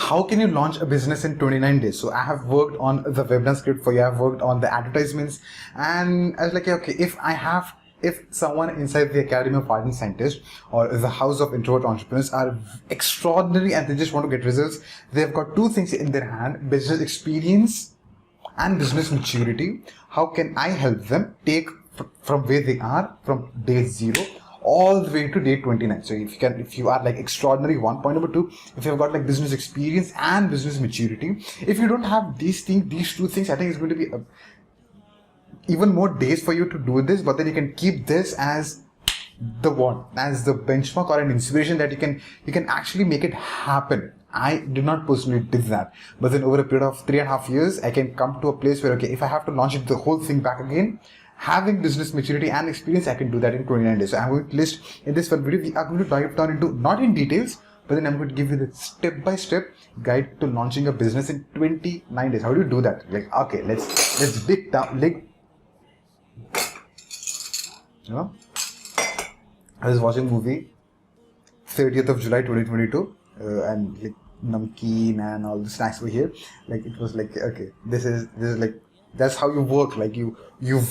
how can you launch a business in 29 days? So I have worked on the webinar script for you. I've worked on the advertisements, and I was like, okay, if someone inside the Academy of Ardent Scientists or the House of Introvert Entrepreneurs are extraordinary and they just want to get results, they've got two things in their hand: business experience and business maturity. How can I help them take from where they are from day 0 all the way to day 29? So if you are like extraordinary, one. Point number 2, if you've got like business experience and business maturity, if you don't have these two things, I think it's going to be even more days for you to do this, but then you can keep this as the benchmark or an inspiration that you can actually make it happen. I did not personally did that, but then over a period of 3.5 years, I can come to a place where, okay, if I have to launch the whole thing back again, having business maturity and experience, I can do that in 29 days. So I'm going to list in this one video, we are going to dive down into, not in details, but then I'm going to give you the step-by-step guide to launching a business in 29 days. How do you do that? Like, okay, let's dig down. You know, I was watching movie 30th of July 2022 and like namkeen and all the snacks were here. Like, it was like, okay, this is like, that's how you work. Like you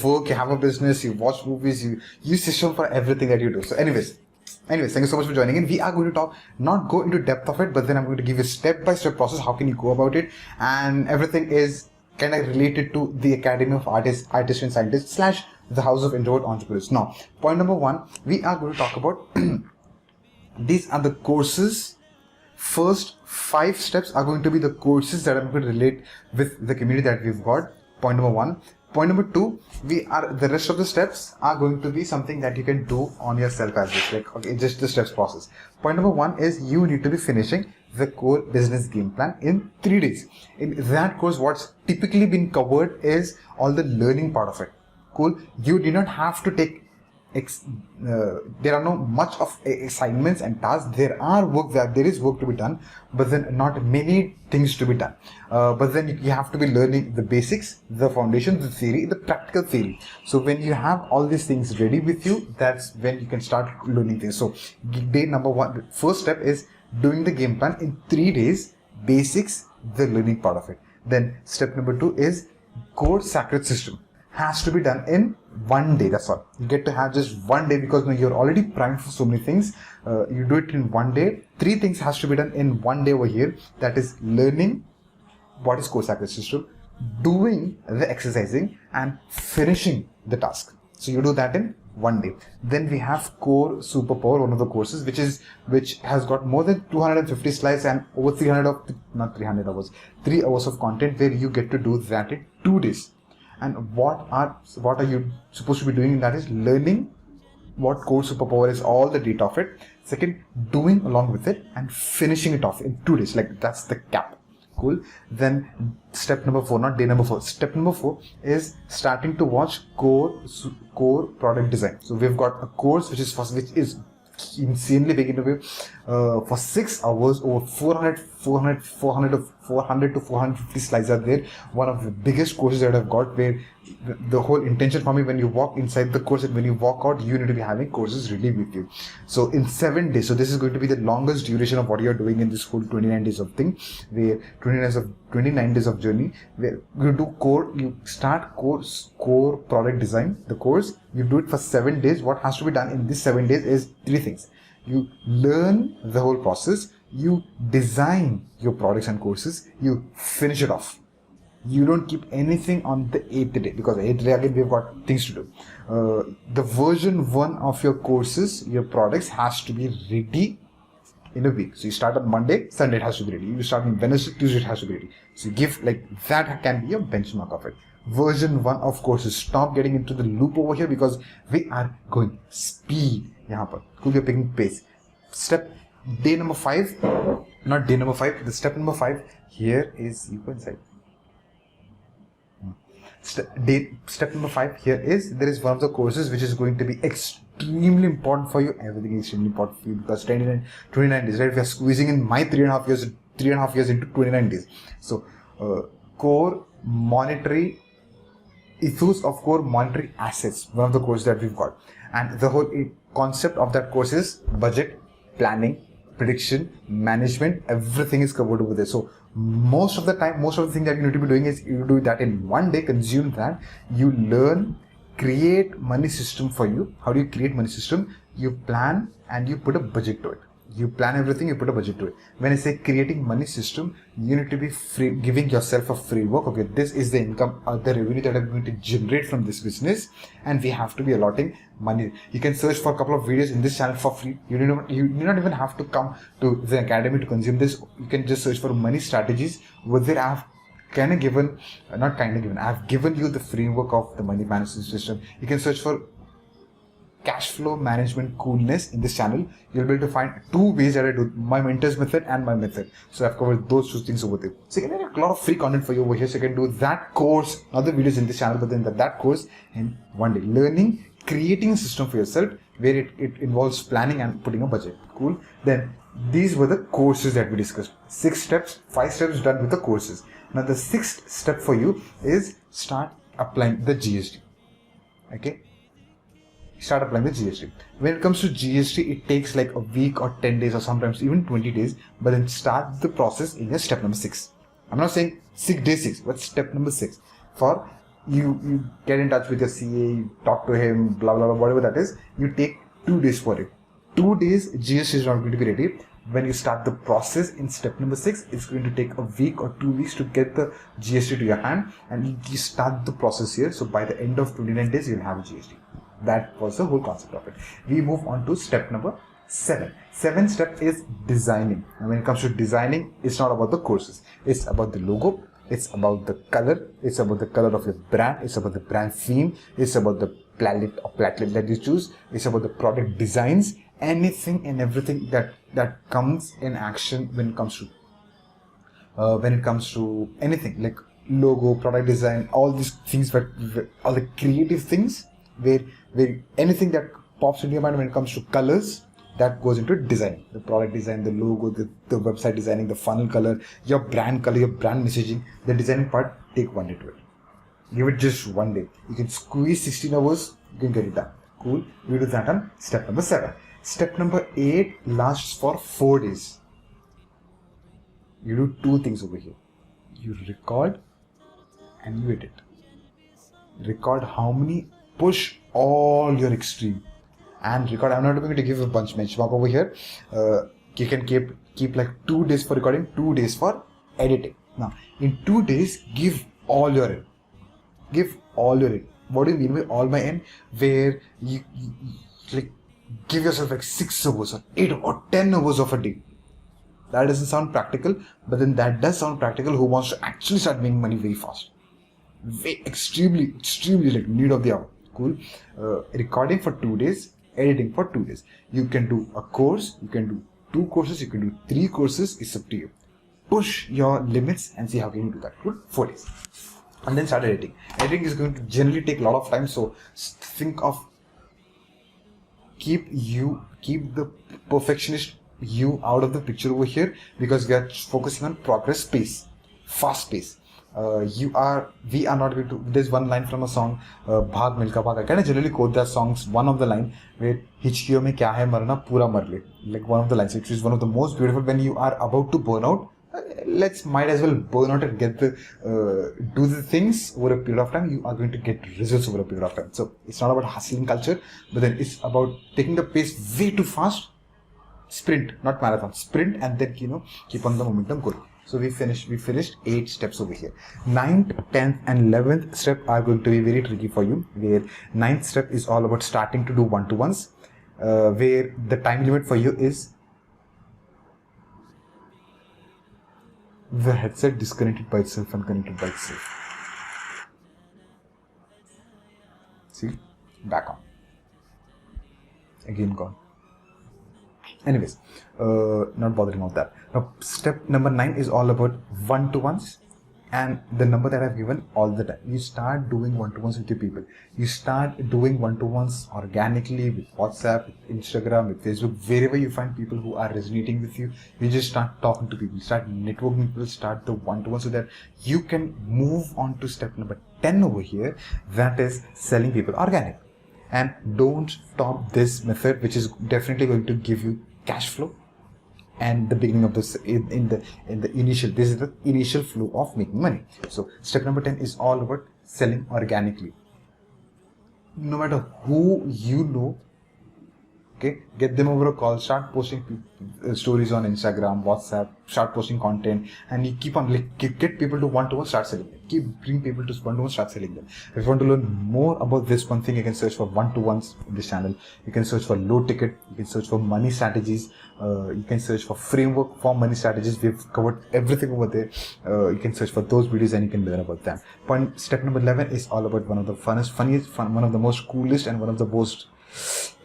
work, you have a business, you watch movies, you use system for everything that you do. So anyways, thank you so much for joining in. We are going to not go into depth of it, but then I'm going to give you a step-by-step process. How can you go about it? And everything is kind of related to the Academy of Artists and Scientists / the House of Introvert Entrepreneurs. Now, point number 1, we are going to talk about these are the courses. First 5 steps are going to be the courses that I'm going to relate with the community that we've got. Point number 1. Point number 2, the rest of the steps are going to be something that you can do on yourself as well. Like, okay, just the steps process. Point number 1 is you need to be finishing the core business game plan in 3 days. In that course, what's typically been covered is all the learning part of it. Cool. You do not have to take there are no much of assignments and tasks. There is work to be done, but then not many things to be done. But then you have to be learning the basics, the foundation, the theory, the practical theory. So when you have all these things ready with you, that's when you can start learning things. So day number 1, the first step is doing the game plan in 3 days, basics, the learning part of it. Then step number 2 is core sacred system. Has to be done in 1 day. That's all. You get to have just 1 day because you're already primed for so many things. You do it in 1 day. 3 things has to be done in 1 day over here. That is learning what is core sacred system, doing the exercising, and finishing the task. So you do that in 1 day. Then we have core superpower, one of the courses, which has got more than 250 slides and over 3 hours of content, where you get to do that in 2 days. And what are you supposed to be doing in that is learning what core superpower is, all the data of it. Second, doing along with it and finishing it off in 2 days. Like, that's the cap. Cool. Then step number 4, not day number 4. Step number 4 is starting to watch core product design. So we've got a course which is insanely big in a way, for 6 hours, over 400 to 450 slides are there. One of the biggest courses that I've got, where the whole intention for me, when you walk inside the course and when you walk out, you need to be having courses ready with you. So in 7 days, so this is going to be the longest duration of what you're doing in this whole 29 days of thing, where 29 days of journey, where you start core product design, the course, you do it for 7 days. What has to be done in these 7 days is 3 things. You learn the whole process, you design your products and courses, you finish it off. You don't keep anything on the 8th day, because 8th day again we've got things to do. The version 1 of your courses, your products, has to be ready in a week. So you start on Monday, Sunday it has to be ready. You start on Wednesday, Tuesday it has to be ready. So you give, like, that can be a benchmark of it. Version 1 of courses. Stop getting into the loop over here, because we are going speed. We're picking pace. Day number 5, not day number 5, the step number 5 here is, you go inside. Step number 5 here is, there is one of the courses which is going to be extremely important for you. Everything is extremely important for you, because 29 days, right? We are squeezing in my 3.5 years into 29 days. So core monetary ethos of core monetary assets, one of the courses that we've got. And the whole concept of that course is budget, planning, prediction, management, everything is covered over there. So most of the time, most of the thing that you need to be doing is you do that in one day, consume that, you learn, create money system for you. How do you create money system? You plan and you put a budget to it. You plan everything, you put a budget to it. When I say creating money system, you need to be free, giving yourself a framework. Okay, this is the income or the revenue that I'm going to generate from this business, and we have to be allotting money. You can search for a couple of videos in this channel for free. You do not even have to come to the academy to consume this. You can just search for money strategies. With it, I've I've given you the framework of the money management system. You can search for cash flow management coolness in this channel. You'll be able to find two ways that I do my mentor's method and my method. So I've covered those two things over there. So you can get a lot of free content for you over here. So you can do that course, not the videos in this channel, but then that course in one day. Learning, creating a system for yourself where it involves planning and putting a budget. Cool. Then these were the courses that we discussed. 6 steps, 5 steps done with the courses. Now the 6th step for you is start applying the GST. Okay. Start applying the GST. When it comes to GST, it takes like a week or 10 days or sometimes even 20 days, but then start the process in your step number 6. I'm not saying 6 days 6, but step number 6. For you get in touch with your CA, you talk to him, blah, blah, blah, whatever that is, you take 2 days for it. 2 days, GST is not going to be ready. When you start the process in step number 6, it's going to take a week or 2 weeks to get the GST to your hand, and you start the process here. So by the end of 29 days, you'll have a GST. That was the whole concept of it. We move on to step number 7. 7th step is designing. And when it comes to designing, it's not about the courses. It's about the logo. It's about the color. It's about the color of your brand. It's about the brand theme. It's about the palette or platelet that you choose. It's about the product designs. Anything and everything that comes in action when it comes to anything like logo, product design, all these things, all the creative things. Where anything that pops into your mind when it comes to colors, that goes into design. The product design, the logo, the website designing, the funnel color, your brand messaging, the designing part, take 1 day to it. Give it just 1 day. You can squeeze 16 hours, you can get it done. Cool. You do that on step number 7. Step number 8 lasts for 4 days. You do 2 things over here. You record and you edit. Record how many, push all your extreme and record. I'm not going to give a bunch benchmark over here. You can keep like 2 days for recording, 2 days for editing. Now in 2 days, give all your in. What do you mean by all my in? Where you like give yourself like 6 hours or 8 or 10 hours of a day. That doesn't sound practical, but then that does sound practical. Who wants to actually start making money very fast? Extremely like need of the hour. Cool. Recording for 2 days, editing for 2 days. You can do a course, you can do 2 courses, you can do 3 courses. It's up to you. Push your limits and see how can you do that. Good. 4 days. And then start editing. Editing is going to generally take a lot of time. So think of keep the perfectionist you out of the picture over here, because we are focusing on progress pace, fast pace. We are not going to. There's one line from a song, Bhag Milka Bhag. I kind of generally quote that song's one of the line where Hichkiyo mein kya hai marna pura mar le. Like one of the lines, which is one of the most beautiful. When you are about to burn out, might as well burn out and get do the things over a period of time. You are going to get results over a period of time. So it's not about hustling culture, but then it's about taking the pace way too fast. Sprint, not marathon. Sprint, and then keep on the momentum going. So we finished 8 steps over here. 9th, 10th and 11th step are going to be very tricky for you, where 9th step is all about starting to do one-to-ones, where the time limit for you is the headset disconnected by itself and connected by itself. See, back on. Again gone. Anyways, not bothering about that. Now, step number 9 is all about one-to-ones, and the number that I've given all the time. You start doing one-to-ones with your people. You start doing one-to-ones organically with WhatsApp, with Instagram, with Facebook, wherever you find people who are resonating with you. You just start talking to people, start networking people, start the one-to-ones so that you can move on to step number 10 over here. That is selling people organic. And don't stop this method, which is definitely going to give you cash flow, and the beginning of this in the initial, this is the initial flow of making money. So step number 10 is all about selling organically. No matter who you know, okay, get them over a call, start posting stories on Instagram, WhatsApp, start posting content, and you keep on get people to one-to-one start selling them. Bring people to one-to-one start selling them. If you want to learn more about this one thing, you can search for one-to-ones in this channel. You can search for low ticket. You can search for money strategies. You can search for framework for money strategies. We've covered everything over there. You can search for those videos and you can learn about them. Step number 11 is all about one of the funniest, one of the most coolest, and one of the most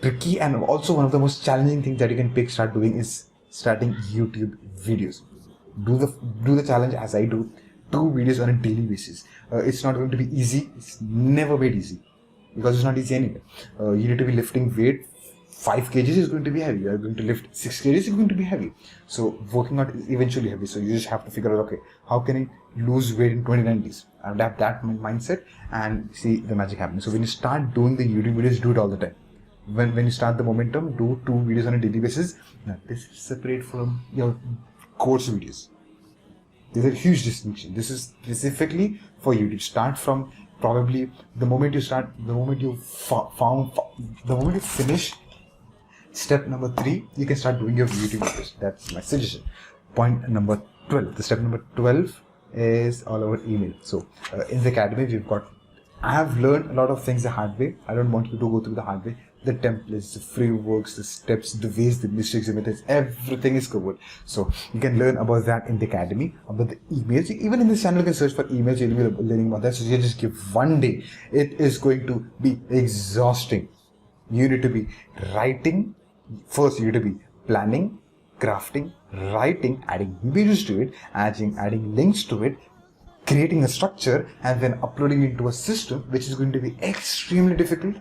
tricky, and also one of the most challenging things that you can start doing is starting YouTube videos. Do the challenge as I do. 2 videos on a daily basis. It's not going to be easy. It's never made easy because it's not easy anyway. You need to be lifting weight. 5 kgs is going to be heavy. You are going to lift 6 kgs is going to be heavy. So working out is eventually heavy. So you just have to figure out, okay, how can I lose weight in 29 days? Adapt that mindset and see the magic happening. So when you start doing the YouTube videos, do it all the time. When you start the momentum, do 2 videos on a daily basis. Now, this is separate from your course videos. There's a huge distinction. This is specifically for you to start from. Probably the moment you start, the moment you finish step number 3, you can start doing your YouTube videos. That's my suggestion. Point number 12. The step number 12 is all about email. So in the academy, I have learned a lot of things the hard way. I don't want you to go through the hard way. The templates, the frameworks, the steps, the ways, the mistakes, the methods, everything is covered. So you can learn about that in the academy, about the emails. Even in this channel, you can search for emails. You'll be learning about that. So you just give one day. It is going to be exhausting. You need to be writing. First, you need to be planning, crafting, writing, adding images to it, adding links to it, creating a structure, and then uploading it into a system, which is going to be extremely difficult.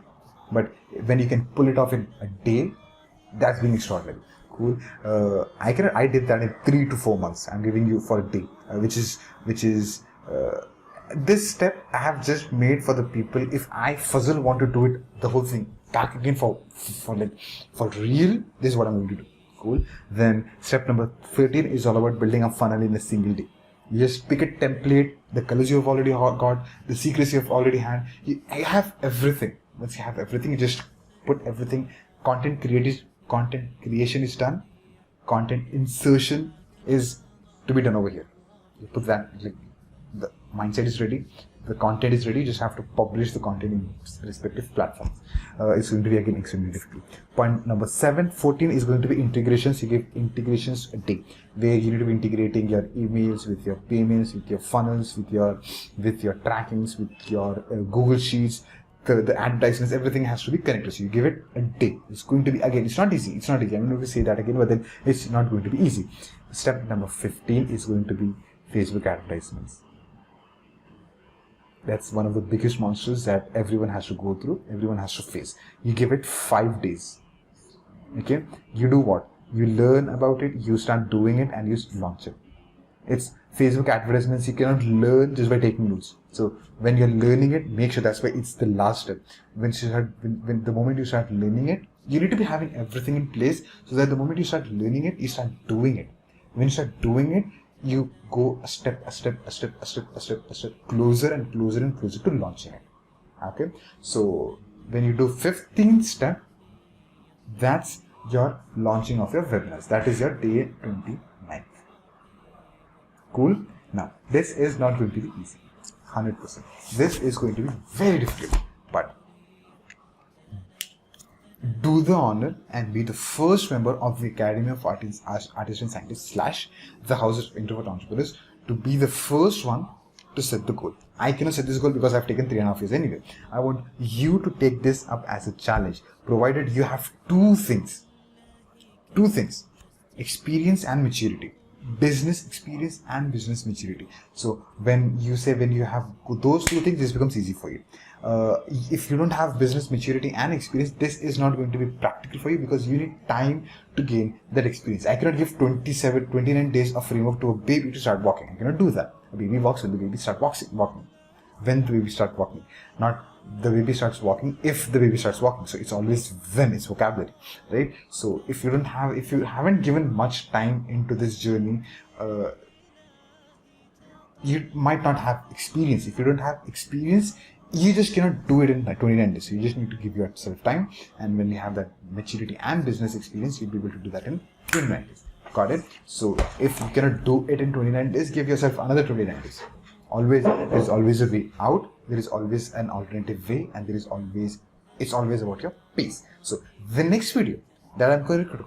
But when you can pull it off in a day, that's being extraordinary. Cool. I did that in 3 to 4 months. I'm giving you for a day, which is this step I have just made for the people. If I fuzzle want to do it, the whole thing back again for real, this is what I'm going to do. Cool. Then step number 13 is all about building a funnel in a single day. You just pick a template, the colors you have already got, the secrets you have already had. You have everything. Once you have everything, you just put everything. Content creation is done. Content insertion is to be done over here. You put that, the mindset is ready, the content is ready. You just have to publish the content in respective platforms. It's going to be again extremely difficult. Point number 14 is going to be integrations. You give integrations a day, where you need to be integrating your emails with your payments, with your funnels, with your trackings, with your Google Sheets. The advertisements, everything has to be connected. So you give it a day. It's going to be, again, it's not easy. I'm going to say that again, but then it's not going to be easy. Step number 15 is going to be Facebook advertisements. That's one of the biggest monsters that everyone has to go through, everyone has to face. You give it 5 days. Okay? You do what? You learn about it, you start doing it, and you launch it. It's Facebook advertisements. You cannot learn just by taking notes. So when you're learning it, make sure that's why it's the last step. When the moment you start learning it, you need to be having everything in place so that the moment you start learning it, you start doing it. When you start doing it, you go a step closer and closer and closer to launching it. Okay. So when you do 15th step, that's your launching of your webinars. That is your day 29th. Cool. Now, this is not going to be easy. 100%. This is going to be very difficult. But do the honor and be the first member of the Academy of Artists and Scientists / the House of Introvert Entrepreneurs to be the first one to set the goal. I cannot set this goal because I've taken 3.5 years anyway. I want you to take this up as a challenge, provided you have 2 things. 2 things. Experience and maturity. Business experience and business maturity. So when you have those 2 things, this becomes easy for you. If you don't have business maturity and experience, this is not going to be practical for you because you need time to gain that experience. I cannot give 29 days of framework to a baby to start walking. I cannot do that. A baby walks when the baby starts walking. When the baby starts walking, not the baby starts walking, if the baby starts walking. So it's always when, it's vocabulary, right? So if you haven't given much time into this journey, you might not have experience. If you don't have experience, you just cannot do it in like 29 days. So you just need to give yourself time, and when you have that maturity and business experience, you'll be able to do that in 29 days. Got it? So if you cannot do it in 29 days, give yourself another 29 days. There is always a way out. There is always an alternative way, and it's always about your pace. So the next video that I'm going to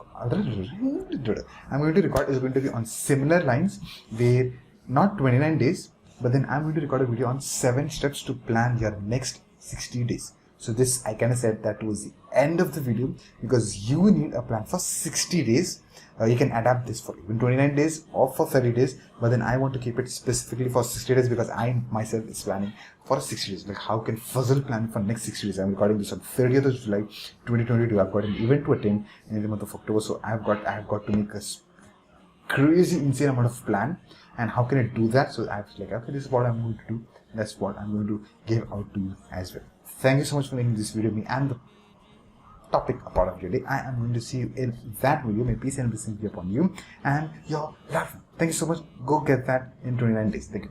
record is going to be on similar lines, where not 29 days, but then I'm going to record a video on 7 steps to plan your next 60 days. So this, I kind of said that was the end of the video, because you need a plan for 60 days. You can adapt this for even 29 days or for 30 days, but then I want to keep it specifically for 60 days, because I myself is planning for 60 days. Like, how can Fuzzle plan for next 60 days? I'm recording this on 30th of July 2022. I've got an event to attend in the month of October, so I've got to make a crazy, insane amount of plan. And how can I do that? So I was like, okay, this is what I'm going to do. That's what I'm going to give out to you as well. Thank you so much for making this video me and the topic a part of your day. I am going to see you in that video. May peace and blessings be upon you and your loved one. Thank you so much. Go get that in 29 days. Thank you.